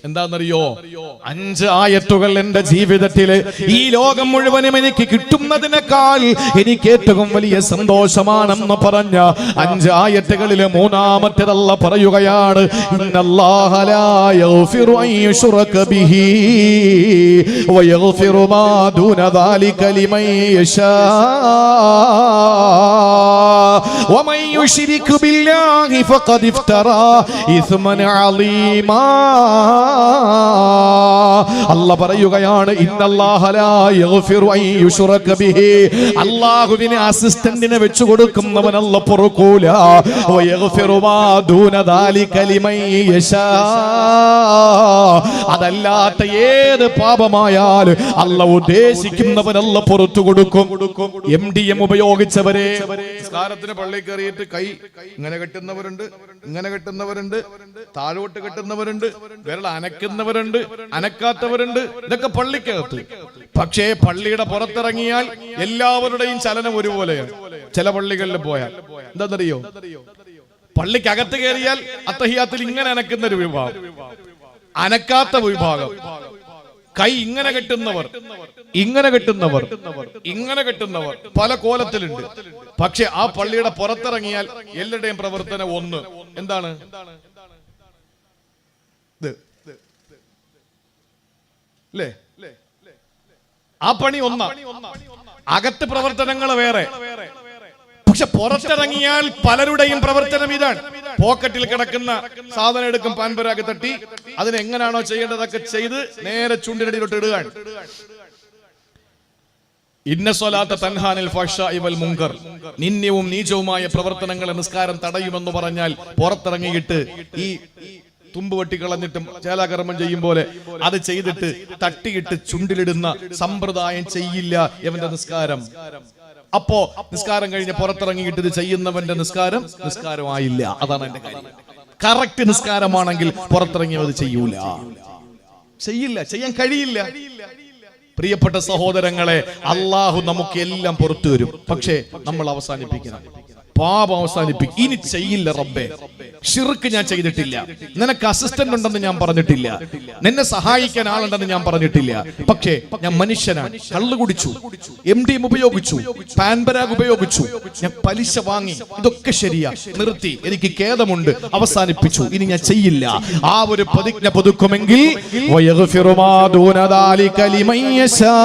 A: എന്താണെന്നറിയോ? 5 ആയത്തുകൾ എന്റെ ജീവിതത്തില് ഈ ലോകം മുഴുവനും എനിക്ക് കിട്ടുന്നതിനേക്കാൾ എനിക്ക് ഏറ്റവും വലിയ സന്തോഷമാണെന്ന് പറഞ്ഞ 5 ആയത്തുകളിലെ മൂന്നാമത്തേത് അല്ലാഹു പറയുകയാണ്, ഇന്നല്ലാഹ ലാ യഗ്ഫിറു അൻ യുശ്റക ബിഹി വയഗ്ഫിറു മാ ദൂന ദാലിക ലിമൻ യശാ വമൻ യുശ്രിക് ബില്ലാഹി ഫഖദ് ഇഫ്തറാ ഇസ്മൻ അളീമാ. അല്ലാഹു പറയുകയാണ്, ഇന്നല്ലാഹ ലാ യഗ്ഫിറു അൻ യുശ്റക ബിഹി, അല്ലാഹുവിനെ അസിസ്റ്റന്റിനെ വെച്ച് കൊടുക്കുന്നവൻ അല്ലാഹു പൊറുക്കൂല. വയഗ്ഫിറു മാ ദൂന ദാലിക ലിമൻ യശാ, അതല്ലാത്ത ഏത് പാപമായാലും അല്ലാഹു ഉദ്ദേശിക്കുന്നവൻ അല്ലാഹു പുറത്തു കൊടുക്കും. MDM ഉപയോഗിച്ചവരെ നിസ്കാരത്തിന് പള്ളിയിൽ കയറിയിട്ട് കൈ ഇങ്ങനെ കെട്ടുന്നവരുണ്ട്, ഇങ്ങനെ കെട്ടുന്നവരുണ്ട്, താഴോട്ട് കെട്ടുന്നവരുണ്ട്, വിരൽ അനക്കുന്നവരുണ്ട്, അനക്കാത്തവരുണ്ട്. ഇതൊക്കെ പള്ളിക്കകത്ത്. പക്ഷേ പള്ളിയുടെ പുറത്തിറങ്ങിയാൽ എല്ലാവരുടെയും ചലനം ഒരുപോലെയാണ്. ചില പള്ളികളിൽ പോയാൽ എന്താണെന്നറിയോ? പള്ളിക്കകത്ത് കയറിയാൽ അത്തഹിയാത്തിൽ ഇങ്ങനെ അനക്കുന്ന ഒരു വിഭാഗം, അനക്കാത്ത വിഭാഗം, കൈ ഇങ്ങനെ കെട്ടുന്നവർ, ഇങ്ങനെ കെട്ടുന്നവർ, ഇങ്ങനെ കെട്ടുന്നവർ, പല കോലത്തിലുണ്ട്. പക്ഷെ ആ പള്ളിയുടെ പുറത്തിറങ്ങിയാൽ എല്ലാവരുടെയും പ്രവർത്തനം ഒന്ന്. എന്താണ്? അല്ലേ? ആ പണി ഒന്നാ. അകത്ത് പ്രവർത്തനങ്ങൾ വേറെ. പക്ഷെ പുറത്തിറങ്ങിയാൽ പലരുടെയും പ്രവർത്തനം ഇതാണ്. പോക്കറ്റിൽ കിടക്കുന്ന സാധനം എടുക്കും, പാൻപരാഗ് തട്ടി അതിനെങ്ങനാണോ ചെയ്യേണ്ടതൊക്കെ ചെയ്ത് നേരെ ചുണ്ടിനടിയിലോട്ട് ഇടുകയാണ്. ഇന്ന സ്വലാത്ത തൻഹാനിൽ ഫഹ്ശാഇ വൽ മുൻകർ, നിന്ദ്യവും നീചവുമായ പ്രവർത്തനങ്ങളെ നിസ്കാരം തടയുമെന്ന് പറഞ്ഞാൽ പുറത്തിറങ്ങിയിട്ട് ഈ തുമ്പ് വെട്ടിക്കളഞ്ഞിട്ടും ചേലാകർമ്മം ചെയ്യും പോലെ അത് ചെയ്തിട്ട് തട്ടിയിട്ട് ചുണ്ടിലിടുന്ന സമ്പ്രദായം ചെയ്യില്ല ഇവന്റെ നിസ്കാരം. അപ്പോ നിസ്കാരം കഴിഞ്ഞ് പുറത്തിറങ്ങിയിട്ട് ഇത് ചെയ്യുന്നവന്റെ നിസ്കാരമായില്ല. അതാണ് എന്റെ കാര്യം. കറക്റ്റ് നിസ്കാരമാണെങ്കിൽ പുറത്തിറങ്ങിയത് ചെയ്യൂല, ചെയ്യില്ല, ചെയ്യാൻ കഴിയില്ല. പ്രിയപ്പെട്ട സഹോദരങ്ങളെ, അള്ളാഹു നമുക്ക് എല്ലാം പുറത്തു വരും. പക്ഷേ നമ്മൾ അവസാനിപ്പിക്കണം, പാപം അവസാനിപ്പിക്കും. ഇനി ചെയ്യില്ല റബ്ബേ, ശിർക്ക് ഞാൻ ചെയ്തിട്ടില്ല, നിനക്ക് അസിസ്റ്റന്റ് ഉണ്ടെന്ന് ഞാൻ പറഞ്ഞിട്ടില്ല, നിന്നെ സഹായിക്കാൻ ആളുണ്ടെന്ന് ഞാൻ പറഞ്ഞിട്ടില്ല. പക്ഷേ ഞാൻ മനുഷ്യനാണ്, കള്ളു കുടിച്ചു, MDM ഉപയോഗിച്ചു, പാൻപരാഗ് ഉപയോഗിച്ചു, ഞാൻ പലിശ വാങ്ങി, ഇതൊക്കെ ശരിയാ, നിർത്തി, എനിക്ക് ഖേദമുണ്ട്, അവസാനിപ്പിച്ചു, ഇനി ഞാൻ ചെയ്യില്ല. ആ ഒരു പ്രതിജ്ഞ പുതുക്കുമെങ്കിൽ വയഗ്ഫിറു മാ ദൂന ദാലിക ലിമൻ യശാ,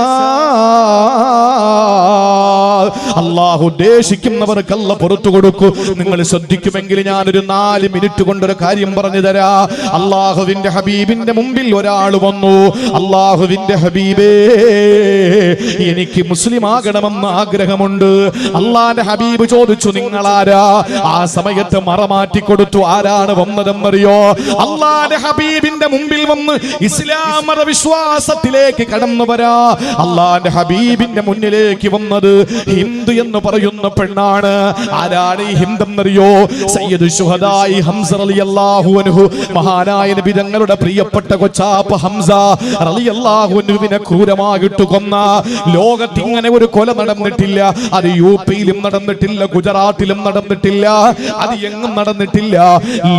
A: അല്ലാഹു ഉദ്ദേശിക്കുന്നവർക്ക് അല്ലാഹു പുറത്തു കൊടുക്കൂ. നിങ്ങൾ ശ്രദ്ധിക്കുമെങ്കിൽ ഞാനൊരു 4 മിനിറ്റ് കൊണ്ടൊരു കാര്യം പറഞ്ഞു തരാ. അല്ലാഹുവിന്റെ ഹബീബിന്റെ മുമ്പിൽ ഒരാൾ വന്നു, അല്ലാഹുവിന്റെ ഹബീബേ, എനിക്ക് മുസ്ലിം ആകണമെന്ന് ആഗ്രഹമുണ്ട്. അല്ലാഹുവിന്റെ ഹബീബ് ചോദിച്ചു, നിങ്ങളാരാ? ആ സമയത്ത് മറമാറ്റി കൊടുത്തു. ആരാണ് വന്നതെന്നറിയോ? അല്ലാഹുവിന്റെ ഹബീബിന്റെ മുമ്പിൽ വന്ന് ഇസ്ലാം മത വിശ്വാസത്തിലേക്ക് കടന്നു വരാ അല്ലാഹുവിന്റെ ഹബീബിന്റെ മുന്നിലേക്ക് വന്നത് ഹിന്ദു എന്ന് പറയുന്ന പെണ്ണാണ്. ആരാണ് ഈ ഹിന്ദെന്നറിയോ? സയ്യിദ് ശുഹദായി ഹംസ റളിയല്ലാഹു അൻഹു, മഹാനായ നബി തങ്ങളുടെ പ്രിയപ്പെട്ട കൊച്ചാപ്പ ഹംസ റളിയല്ലാഹു അൻഹുവിനെ ക്രൂരമായിട്ട് കൊന്ന, ലോകത്ത് ഇങ്ങനെ ഒരു കൊല നടന്നിട്ടില്ല. അത് യുപിയിലും നടന്നിട്ടില്ല, ഗുജറാത്തിലും നടന്നിട്ടില്ല, അത് എങ്ങും നടന്നിട്ടില്ല.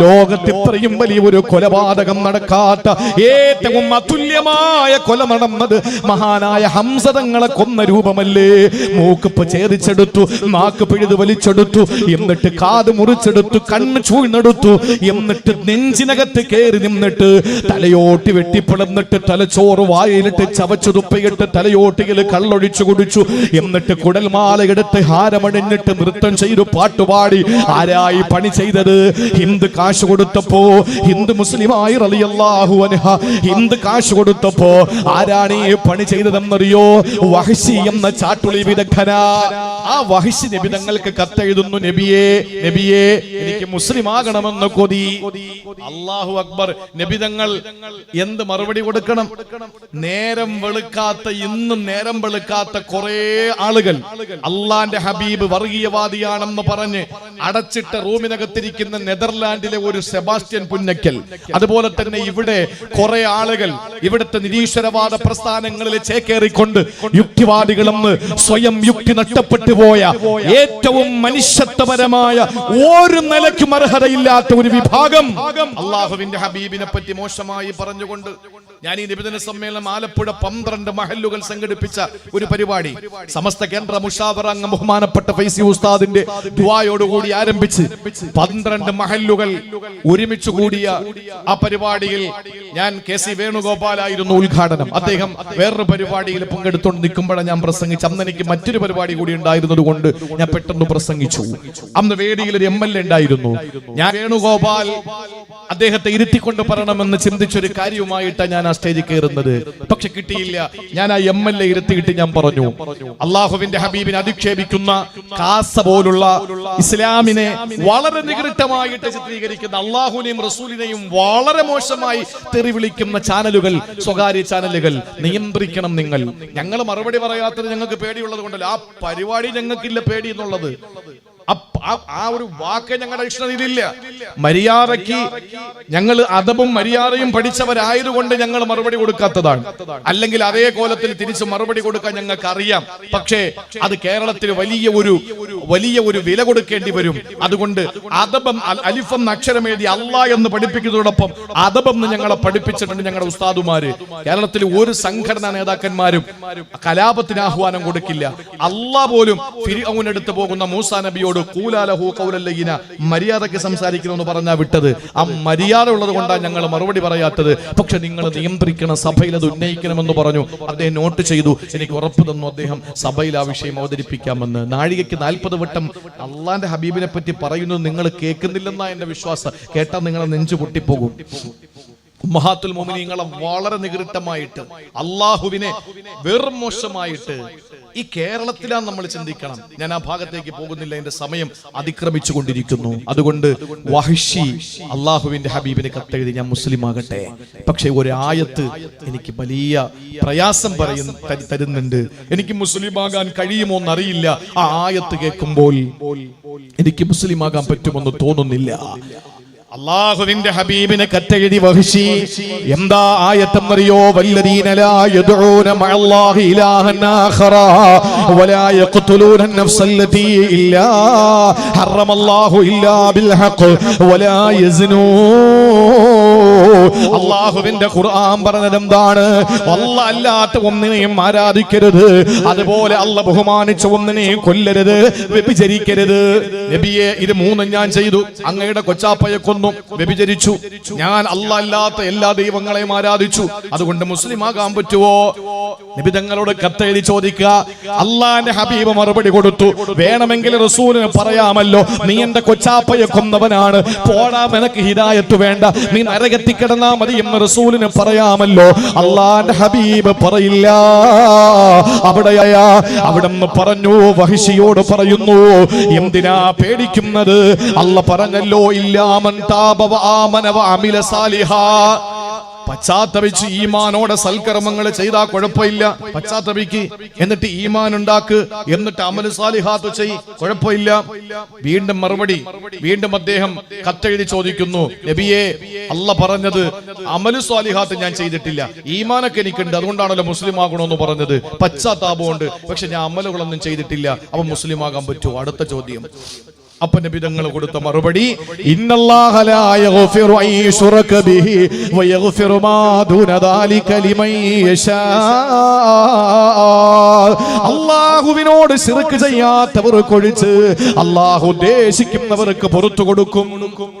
A: ലോകത്ത് ഇത്രയും വലിയ ഒരു കൊലപാതകം നടക്കാത്ത, ഏറ്റവും അതുല്യമായ കൊല നടന്നത് മഹാനായ ഹംസ തങ്ങളെ കൊന്ന രൂപമല്ലേ? മൂക്ക് ഛേദിച്ചെടുത്തു, നാക്ക് പിഴുത് വലിച്ചെടുത്തു, എന്നിട്ട് കാത് മുറിച്ചെടുത്തു, കണ്ണ് ചൂഴ്ന്നെടുത്തു, എന്നിട്ട് നെഞ്ചിനകത്ത് കയറി നിന്നിട്ട് തലയോട്ടി വെട്ടിപ്പിളന്നിട്ട് തലച്ചോറ് വായിലിട്ട് ചവച്ചു തുപ്പയിട്ട് തലയോട്ടിയിൽ കള്ളൊഴിച്ചു കുടിച്ചു, എന്നിട്ട് കുടൽമാല എടുത്ത് ഹാരമണിഞ്ഞിട്ട് നൃത്തം ചെയ്തു, പാട്ടുപാടി. ആരായി പണി ചെയ്തത്? ഹിന്ദു കാശ് കൊടുത്തപ്പോ, ഹിന്ദു മുസ്ലിമായി റളിയല്ലാഹു അൻഹ ഹിന്ദു കാശ് കൊടുത്തപ്പോ ആരാണ് ഈ പണി ചെയ്തതെന്നറിയോ? വഹ്ശി എന്ന ചാട്ടുളി വിദഗ്ധനാ. ആ വഹ്ശി നബി തങ്ങൾക്ക് കത്തെഴുതുന്നു, നബിയേ നബിയേ എനിക്ക് മുസ്ലിം ആകണമെന്ന് കൊതി. അല്ലാഹു അക്ബർ. നബി തങ്ങൾ എന്ത് മറുപടി കൊടുക്കണം? നേരം വെളുക്കാത്ത, ഇന്നും നേരം വെളുക്കാത്ത കുറെ ആളുകൾ അള്ളാന്റെ ഹബീബ് വർഗീയവാദിയാണെന്ന് പറഞ്ഞ് അടച്ചിട്ട റൂമിനകത്തിരിക്കുന്ന നെതർലാൻഡിലെ ഒരു സെബാസ്റ്റ്യൻ പുന്നക്കൽ, അതുപോലെ തന്നെ ഇവിടെ കുറെ ആളുകൾ ഇവിടുത്തെ നിരീശ്വരവാദ പ്രസ്ഥാനങ്ങളിൽ ചേക്കേറിക്കൊണ്ട് യുക്തിവാദികളെന്ന് സ്വയം യുക്തി നഷ്ടപ്പെട്ടു പോയ, ഏറ്റവും മനുഷ്യത്വപരമായ ഒരു നിലയ്ക്കും അർഹതയില്ലാത്ത ഒരു വിഭാഗം അള്ളാഹുവിന്റെ ഹബീബിനെ പറ്റി മോശമായി പറഞ്ഞുകൊണ്ട് ഞാൻ ഈ നിബിധന സമ്മേളനം ആലപ്പുഴ 12 മഹല്ലുകൾ സംഘടിപ്പിച്ച ഒരു പരിപാടി സമസ്ത കേന്ദ്ര മുഷാവറ അംഗം ബഹുമാനപ്പെട്ട ഫൈസി ഉസ്താദിന്റെ ദുആയോടുകൂടി ആരംഭിച്ച് 12 മഹല്ലുകൾ ഒരുമിച്ച് കൂടിയ ആ പരിപാടിയിൽ ഞാൻ KC വേണുഗോപാലായിരുന്നു ഉദ്ഘാടനം. അദ്ദേഹം വേറൊരു പരിപാടിയിൽ പങ്കെടുത്തുകൊണ്ട് നിൽക്കുമ്പോഴാണ് ഞാൻ പ്രസംഗിച്ചു. അന്ന് എനിക്ക് മറ്റൊരു പരിപാടി കൂടി ഉണ്ടായിരുന്നത് കൊണ്ട് ഞാൻ പെട്ടെന്ന് പ്രസംഗിച്ചു. അന്ന് വേദിയിൽ ഒരു MLA ഉണ്ടായിരുന്നു. ഞാൻ വേണുഗോപാൽ അദ്ദേഹത്തെ ഇരുത്തിക്കൊണ്ട് പറയണമെന്ന് ചിന്തിച്ചൊരു കാര്യവുമായിട്ടാണ് ഞാൻ ആ സ്റ്റേജിൽ കയറുന്നത്. പക്ഷെ കിട്ടിയില്ല. ഞാൻ ആ MLA ഇരുത്തിയിട്ട് ഞാൻ പറഞ്ഞു, അള്ളാഹുവിന്റെ ഹബീബിനെ അധിക്ഷേപിക്കുന്ന, കാസ പോലുള്ള ഇസ്ലാമിനെ വളരെ നികൃഷ്ടമായിട്ട് ചിത്രീകരിക്കുന്ന, അള്ളാഹുവിനെയും റസൂലിനെയും വളരെ മോശമായി തെറി വിളിക്കുന്ന ചാനലുകൾ, സ്വകാര്യ ചാനലുകൾ നിയന്ത്രിക്കണം നിങ്ങൾ. ഞങ്ങൾ മറുപടി പറയാത്തത് ഞങ്ങൾക്ക് പേടിയുള്ളത് കൊണ്ടല്ല. ആ പരിപാടി ഞങ്ങൾക്കില്ല പേടി എന്നുള്ളത്. ആ ഒരു വാക്ക് ഞങ്ങളുടെ ഇഷ്ടത്തിലില്ല. മര്യാദയ്ക്ക് ഞങ്ങൾ അദബും മര്യാദയും പഠിച്ചവരായതുകൊണ്ട് ഞങ്ങൾ മറുപടി കൊടുക്കാത്തതാണ്. അല്ലെങ്കിൽ അതേ കോലത്തിൽ തിരിച്ച് മറുപടി കൊടുക്കാൻ ഞങ്ങൾക്ക് അറിയാം. പക്ഷേ അത് കേരളത്തിൽ വലിയ ഒരു വില കൊടുക്കേണ്ടി വരും. അതുകൊണ്ട് അദബം അലിഫം അക്ഷരം എഴുതി അല്ലാ എന്ന് പഠിപ്പിക്കുന്നതോടൊപ്പം അദബം ഞങ്ങളെ പഠിപ്പിച്ചിട്ടുണ്ട് ഞങ്ങളുടെ ഉസ്താദുമാര്. കേരളത്തിൽ ഒരു സംഘടനാ നേതാക്കന്മാരും കലാപത്തിന് ആഹ്വാനം കൊടുക്കില്ല. അല്ലാ പോലും ഫിർഔനെടുത്ത് പോകുന്ന മൂസാ നബിയോട് മര്യാദക്ക് സംസാരിക്കണമെന്ന് പറഞ്ഞാ വിട്ടത്. ആ മര്യാദ ഉള്ളത് കൊണ്ടാണ് ഞങ്ങൾ മറുപടി പറയാത്തത്. പക്ഷെ നിങ്ങൾ നിയന്ത്രിക്കണം, സഭയിൽ അത് ഉന്നയിക്കണമെന്ന് പറഞ്ഞു. അദ്ദേഹം നോട്ട് ചെയ്തു. എനിക്ക് ഉറപ്പ് തന്നു അദ്ദേഹം സഭയിൽ ആ വിഷയം അവതരിപ്പിക്കാമെന്ന്. നാഴികയ്ക്ക് 40 വട്ടം അള്ളാന്റെ ഹബീബിനെ പറ്റി പറയുന്നത് നിങ്ങൾ കേൾക്കുന്നില്ലെന്നാ എന്റെ വിശ്വാസം. കേട്ടാൽ നിങ്ങളെ നെഞ്ചു പൊട്ടിപ്പോകും. ഉമ്മഹാത്തുൽ മുഅ്മിനീങ്ങളെ വളരെ നികൃഷ്ടമായിട്ട്, അള്ളാഹുവിനെ വെറും മോശമായിട്ട് ഈ കേരളത്തിലാണ് നമ്മൾ ചിന്തിക്കണം. ഞാൻ ആ ഭാഗത്തേക്ക് പോകുന്നില്ല, എന്റെ സമയം അതിക്രമിച്ചു കൊണ്ടിരിക്കുന്നു. അതുകൊണ്ട് വഹ്ശി അള്ളാഹുവിന്റെ ഹബീബിനെ കത്തെഴുതി ഞാൻ മുസ്ലിം ആകട്ടെ. പക്ഷെ ഒരു ആയത്ത് എനിക്ക് വലിയ പ്രയാസം തരുന്നുണ്ട്. എനിക്ക് മുസ്ലിം ആകാൻ കഴിയുമോ എന്നറിയില്ല. ആ ആയത്ത് കേൾക്കുമ്പോൾ എനിക്ക് മുസ്ലിം ആകാൻ പറ്റുമെന്ന് തോന്നുന്നില്ല. അല്ലാഹുവിന്റെ ഹബീബിനെ കത്തെഴുതി വഹ്ശി. എന്താ ആയത്തെന്നറിയോ? വല്ലദീന ലാ യദ്ഊന മഅല്ലാഹി ഇലാഹൻ ആഖറ വലാ യഖ്തുലൂന അൻ-നഫ്സല്ലതീ ഇല്ലാ ഹറമല്ലാഹു ഇല്ലാ ബിൽ ഹഖ് വലാ യസ്നൂ. അല്ലാഹുവിന്റെ ഖുർആൻ പറഞ്ഞത് എന്താണ്? അല്ലാഹ് അല്ലാത്ത ഒന്നിനെയും ആരാധിക്കരുത്, അതുപോലെ അല്ലാഹ് ബഹുമാനിച്ച ഒന്നിനെയും കൊല്ലരുത്, വ്യഭിചരിക്കരുത്. നബിയെ, ഇത് മൂന്നും ഞാൻ ചെയ്തു. അങ്ങയുടെ കൊച്ചാപ്പയെ കൊന്നു, വ്യഭിചരിച്ചു. ഞാൻ അല്ലാഹ് അല്ലാത്ത എല്ലാ ദൈവങ്ങളെയും ആരാധിച്ചു. അതുകൊണ്ട് മുസ്ലിം ആകാൻ പറ്റുമോ? നബി തങ്ങളോട് കത്തെഴുതി ചോദിക്കുക. അള്ളാന്റെ ഹബീബ് മറുപടി കൊടുത്തു, വേണമെങ്കിൽ റസൂലിന് പറയാമല്ലോ, നീ എന്റെ കൊച്ചാപ്പയെ കൊന്നവനാണ്, പോടാ, നിനക്ക് ഹിദായത്ത് വേണ്ട, നീ നരകത്തിൽ കിടന്നാ മതി എന്ന് റസൂലിന് പറയാമല്ലോ. അള്ളാന്റെ ഹബീബ് പറയില്ല. അവിടെന്ന് പറഞ്ഞു, വഹ്ശിയോട് പറയുന്നു, എന്തിനാ പേടിക്കുന്നത്? അല്ലാഹ് പറഞ്ഞല്ലോ, ഇല്ലാമൻ താബ വ ആമന വ അമില സാലിഹാ. പശ്ചാത്തപിച്ച് ഈമാനോടെ സൽക്കർമ്മങ്ങൾ ചെയ്താൽ കുഴപ്പമില്ല. പശ്ചാത്തപിക്ക്, എന്നിട്ട് ഈമാൻ ഉണ്ടാക്ക്, എന്നിട്ട് അമലു സാലിഹാത്ത് ചെയ്, കുഴപ്പമില്ല. വീണ്ടും മറുപടി, വീണ്ടും അദ്ദേഹം കത്തെഴുതി ചോദിക്കുന്നു, നബിയെ, അല്ല പറഞ്ഞത് അമലു സാലിഹാത്ത് ഞാൻ ചെയ്തിട്ടില്ല, ഈമാനൊക്കെ എനിക്കുണ്ട്, അതുകൊണ്ടാണല്ലോ മുസ്ലിം ആകണമെന്ന് പറഞ്ഞത്. പശ്ചാത്താപമുണ്ട്, പക്ഷെ ഞാൻ അമലുകളൊന്നും ചെയ്തിട്ടില്ല, അപ്പൊ മുസ്ലിം ആകാൻ പറ്റുമോ? അടുത്ത ചോദ്യം. അപ്പൊ നബി തങ്ങൾ കൊടുത്ത മറുപടി, ഇന്നല്ലാഹ ലാ യഗ്ഫിറു അൻ യുശ്റക ബിഹി വയഗ്ഫിറു മാ ദൂന ദാലിക ലിമൻ യശാ. അല്ലാഹുവിനോട് ശിർക്ക് ചെയ്യാത്തവർക്കൊഴിച്ച് അല്ലാഹു ഉദ്ദേശിക്കുന്നവർക്ക് പുറത്തു കൊടുക്കും.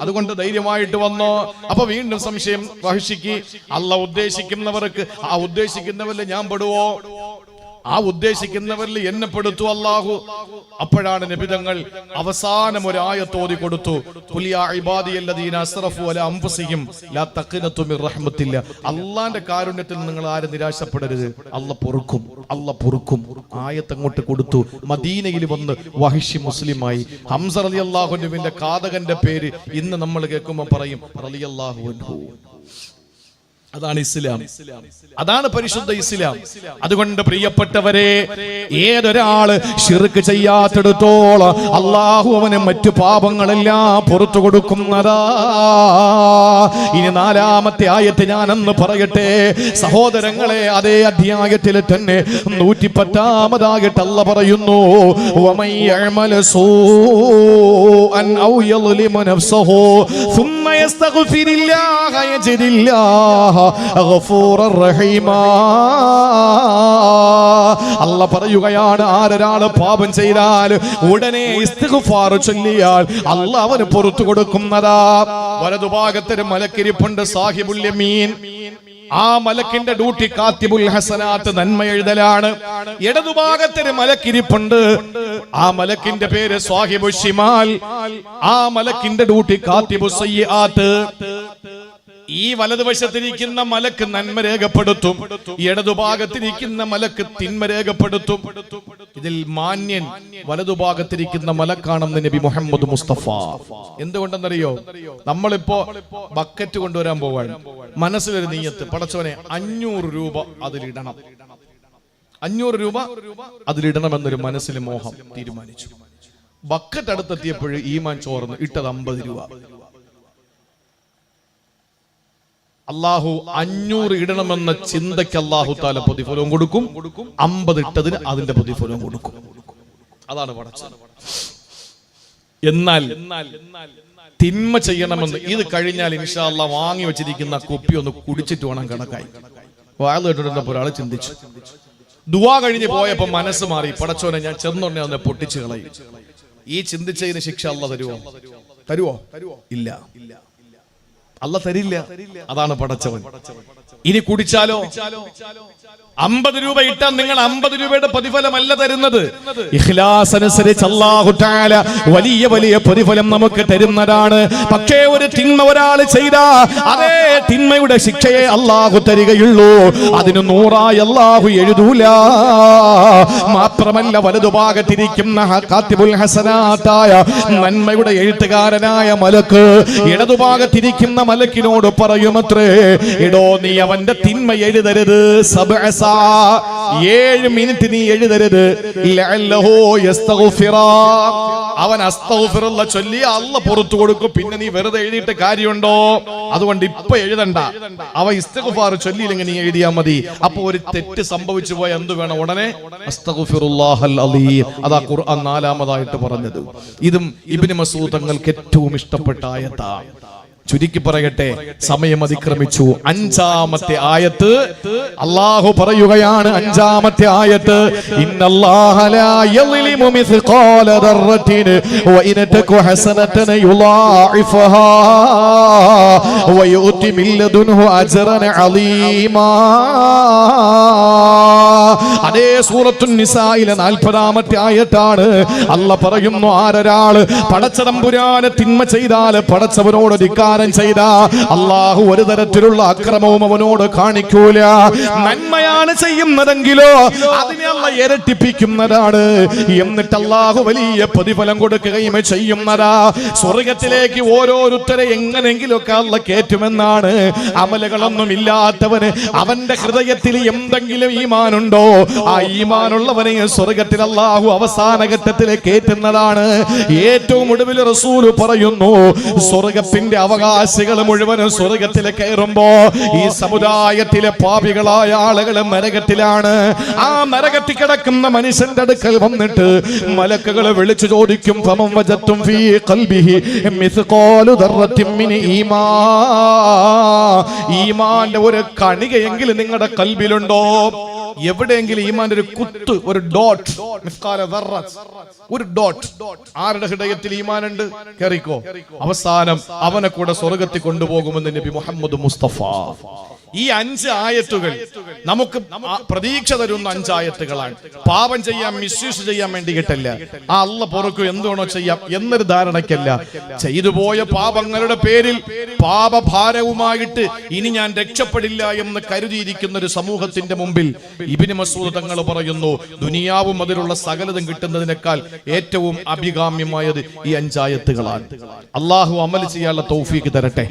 A: അതുകൊണ്ട് ധൈര്യമായിട്ട് വന്നോ. അപ്പൊ വീണ്ടും സംശയം വഹിഷിക്ക്, അല്ലാഹു ഉദ്ദേശിക്കുന്നവർക്ക്, ആ ഉദ്ദേശിക്കുന്നവരിൽ ഞാൻ പെടുവോ? ആ ഉദ്ദേശിക്കുന്നവരിൽ എന്നെ പെടുത്തു അല്ലാഹു. അപ്പോഴാണ് നബിതങ്ങൾ അവസാനം ഒരു ആയത്ത് ഓതി കൊടുത്തു, ഖുൽ യാ ഇബാദിയല്ലദീന അസ്റഫു അലാ അൻഫുസിഹിം ലാ തഖ്നതു മിർ റഹ്മത്തില്ലാ. അല്ലാഹുവിന്റെ കാരുണ്യത്തിൽ നിങ്ങൾ ആരും നിരാശപ്പെടരുത്, അല്ലാഹു പൊറുക്കും, അല്ലാഹു പൊറുക്കും. ആയത്ത് അങ്ങോട്ട് കൊടുത്തു. മദീനയിൽ വന്ന് വഹിഷി മുസ്ലിമായി. ഹംസ റളിയല്ലാഹു അൻഹുവിന്റെ കാതകന്റെ പേര് ഇന്ന് നമ്മൾ കേൾക്കുമ്പോൾ പറയും റളിയല്ലാഹു അൻഹു. അതാണ് ഇസ്ലാം, അതാണ് പരിശുദ്ധ ഇസ്ലാം. അതുകൊണ്ട് പ്രിയപ്പെട്ടവരെ, ഏതൊരാള് ശിർക്ക് ചെയ്യാത്തിടത്തോളം അള്ളാഹു അവന് മറ്റു പാപങ്ങളെല്ലാം പുറത്തു കൊടുക്കുന്നതാ. ഇനി 4-ാമത്തെ ആയത്ത് ഞാനെന്ന് പറയട്ടെ സഹോദരങ്ങളെ. അതേ അധ്യായത്തിൽ തന്നെ 110-ാമതായിട്ട് അല്ലാഹു പറയുന്നു, വമൻ യഅമൽ സൂഅൻ ഔ യളിമു നഫ്സഹു സുമ്മ യസ്തഗ്ഫിരില്ലാഹ യജിദില്ലാഹ ഗഫൂറർ റഹീമാ. അല്ലാഹു പറയുകയാണ്, ആരൊരാൾ പാപം ചെയ്താൽ ഉടനെ ഇസ്തിഗ്ഫാർ ചൊല്ലിയാൽ അല്ലാഹു അവന് പുറത്തു കൊടുക്കുന്നതാ. വലതുഭാഗത്തൊരു മലക്കിരിപ്പുണ്ട്, സാഹിബുൽ യമീൻ. ആ മലക്കിന്റെ ഡ്യൂട്ടി കാത്തിബുൽ ഹസനാത്ത്, നന്മ എഴുതലാണ്. ഇടതുഭാഗത്തൊരു മലക്കിരിപ്പുണ്ട്, ആ മലക്കിന്റെ പേര് സ്വാഹിബു ഷിമാൽ. ആ മലക്കിന്റെ ഡ്യൂട്ടി കാത്തിബു സയ്യിആത്ത്. ഈ വലതുവശത്തിരിക്കുന്ന മലക്ക് നന്മ രേഖപ്പെടുത്തും, ഇടതുഭാഗത്തിരിക്കുന്ന മലക്ക് തിന്മ രേഖപ്പെടുത്തും. ഇതിൽ മാന്യൻ വലതുഭാഗത്തിരിക്കുന്ന മലക്കാണെന്ന് നബി മുഹമ്മദ് മുസ്തഫ. എന്തുകൊണ്ടെന്നറിയോ? നമ്മളിപ്പോ ബക്കറ്റ് കൊണ്ടുവരാൻ പോവാണ്, മനസ്സിലൊരു നീയത്ത്, പടച്ചവനെ 500 രൂപ അതിലിടണം, 500 രൂപ അതിലിടണമെന്നൊരു മനസ്സിൽ മോഹം തീരുമാനിച്ചു. ബക്കറ്റ് അടുത്തെത്തിയപ്പോൾ ഈമാൻ ചോർന്ന് ഇട്ടത് 50 രൂപ. അള്ളാഹു 500 ഇടണമെന്ന ചിന്തയ്ക്ക് അള്ളാഹു താല പ്രതിഫലവും കൊടുക്കും, 50 ഇട്ടതിന് അതിന്റെ പ്രതിഫലവും കൊടുക്കും. അതാണ് പടച്ചവൻ. എന്നാൽ തിന്മ ചെയ്യണമെന്ന് ഇത് കഴിഞ്ഞാൽ ഇൻഷാ അല്ലാഹ് വാങ്ങി വെച്ചിരിക്കുന്ന കുപ്പി ഒന്ന് കുടിച്ചിട്ട് വേണം കണക്കായി. വാഴ കേട്ടിട്ടുണ്ടപ്പോൾ ഒരാൾ ചിന്തിച്ചു. ദുആ കഴിഞ്ഞ് പോയപ്പോ മനസ്സ് മാറി, പടച്ചോനെ ഞാൻ ചെന്നുടനെ ഒന്ന് പൊട്ടിച്ചു കളയും. ഈ ചിന്തിച്ചതിന് ശിക്ഷ അല്ലാഹ് തരുവോ? ഇല്ല, അല്ലാഹ് തരില്ല. അതാണ് പടച്ചവൻ. ഇനി കുടിച്ചാലോ? 50 രൂപ ഇട്ടാൽ നിങ്ങൾ 50 രൂപയുടെ പ്രതിഫലമല്ല തരുന്നത്. ഇഖ്ലാസ് അനുസരിച്ച് അല്ലാഹു തആല വലിയ വലിയ പ്രതിഫലം നമുക്ക് തരുന്നതാണ്. പക്ഷേ ഒരു തിന്മ ഒരാൾ ചെയ്താ അതേ തിന്മയുടെ ശിക്ഷയെ അല്ലാഹു തരികയുള്ളൂ. അതിന് 100 അല്ലാഹു എഴുതൂല. മാത്രമല്ല വലതുഭാഗത്തിരിക്കുന്ന കാത്തിബുൽ ഹസനാത്തായ നന്മയുടെ എഴുത്തുകാരനായ മലക്ക് ഇടതുഭാഗത്തിരിക്കുന്ന മലക്കിനോട് പറയുമത്രേ, എടോ നീ അവന്റെ തിന്മ എഴുതരുത്, 7 മിനിറ്റ് നീ എഴുതരുത്. അവൻ അസ്തഗ്ഫിറുല്ലാ ചൊല്ലി അല്ലാഹ് പുറത്തു കൊടുക്കും. പിന്നെ നീ വെറുതെ എഴുതിയിട്ട് കാര്യമുണ്ടോ? അതുകൊണ്ട് ഇപ്പൊ എഴുതണ്ട. അവ ഇസ്തിഗ്ഫാർ ചൊല്ലിയില്ലെങ്കിൽ നീ എഴുതിയാ മതി. അപ്പൊ ഒരു തെറ്റ് സംഭവിച്ചു പോയ എന്ത് വേണം? ഉടനെ അസ്തഗ്ഫിറുല്ലാഹൽ അലീം. അതാ ഖുർആൻ 4-ാമതായിട്ട് പറഞ്ഞത്. ഇതും ഇബ്നു മസ്ഊദ് തങ്ങൾക്ക് ഏറ്റവും ഇഷ്ടപ്പെട്ട ആയത്താണ്. ചുരുക്കി പറയട്ടെ, സമയം അതിക്രമിച്ചു. 5-ാമത്തെ ആയത്ത് അല്ലാഹു പറയുകയാണ്. 5-ാമത്തെ ആയത്ത്, ഇന്നല്ലാഹ ലാ യളിമു മിസ്ഖാല ദർറത്തിൻ വഇൻ തകു ഹസനതൻ യുളാഇഫഹാ വയുതി മിൻ ലദുൻഹു അജ്റൻ അലീമാ. അതേ സൂറത്തുൻ നിസായിലെ 40-ാമത്തെ ആയത്താണ്. അല്ല പറയുന്നു, ആരൊരാള് പടച്ചതമ്പുരാനെ തിന്മ ചെയ്താൽ, പടച്ചവനോട് ധിക്കാരം ചെയ്ത, അള്ളാഹു ഒരു തരത്തിലുള്ള അക്രമവും അവനോട് കാണിക്കൂല. നന്മയാണ് ചെയ്യുന്നതെങ്കിലോ അതിനെ അല്ല ഇരട്ടിപ്പിക്കുന്നതാണ്. എന്നിട്ട് അള്ളാഹു വലിയ പ്രതിഫലം കൊടുക്കുകയും ചെയ്യുന്നതാ. സ്വർഗത്തിലേക്ക് ഓരോരുത്തരെ എങ്ങനെങ്കിലുമൊക്കെ അല്ല കയറ്റുമെന്നാണ്. അമലുകളൊന്നും ഇല്ലാത്തവന് അവന്റെ ഹൃദയത്തിൽ എന്തെങ്കിലും ഈമാനുണ്ടോ, ആ ഈമാനുള്ളവനെ സ്വർഗത്തിൽ അല്ലാഹു അവസാന ഘട്ടത്തിൽ കയറ്റുന്നതാണ്. ഏറ്റവും ഒടുവിൽ റസൂല് പറയുന്നു, സ്വർഗത്തിന്റെ അവകാശികൾ മുഴുവനും സ്വർഗത്തിൽ കയറുമ്പോ ഈ സമുദായത്തിലെ പാപികളായ ആളുകൾ നരകത്തിലാണ്. ആ നരകത്തിൽ കിടക്കുന്ന മനുഷ്യന്റെ അടുക്കൽ വന്നിട്ട് മലക്കുകൾ വിളിച്ചു ചോദിക്കും, ഫമൻ വജത്തും ഫീ ഖൽബിഹി മിസ്ഖാലു ദർറത്തിൻ മിൻ ഈമാന്റെ ഒരു കണികയെങ്കിലും നിങ്ങളുടെ കൽബിലുണ്ടോ? എവിടെയെങ്കിലും ഈമാന്റെ ഒരു കുത്ത്, ഒരു ഡോട്ട്, ഒരു ഡോട്ട് ആരുടെ ഹൃദയത്തിൽ ഈമാനുണ്ട്, കേറിക്കോ, അവസാനം അവനെ കൂടെ സ്വർഗത്തിൽ കൊണ്ടുപോകുമെന്ന് നബി മുഹമ്മദ് മുസ്തഫ. ഈ 5 ആയത്തുകൾ നമുക്ക് പ്രതീക്ഷ തരുന്ന 5 ആയത്തുകളാണ്. പാപം ചെയ്യാൻ, മിസ്യൂസ് ചെയ്യാൻ വേണ്ടിയിട്ടല്ല, ആ അള്ള പൊറുക്കും എന്തുവേണോ ചെയ്യാം എന്നൊരു ധാരണയ്ക്കല്ല. ചെയ്തു പോയ പാപങ്ങളുടെ പേരിൽ പാപഭാരവുമായിട്ട് ഇനി ഞാൻ രക്ഷപ്പെടില്ല എന്ന് കരുതിയിരിക്കുന്ന ഒരു സമൂഹത്തിന്റെ മുമ്പിൽ ഇബ്നു മസ്ഊദ് തങ്ങൾ പറയുന്നു, ദുനിയാവും അതിലുള്ള സകലതും കിട്ടുന്നതിനേക്കാൾ ഏറ്റവും അഭികാമ്യമായത് ഈ 5 ആയത്തുകളാണ്. അള്ളാഹു അമൽ ചെയ്യാനുള്ള തൗഫീഖ് തരട്ടെ.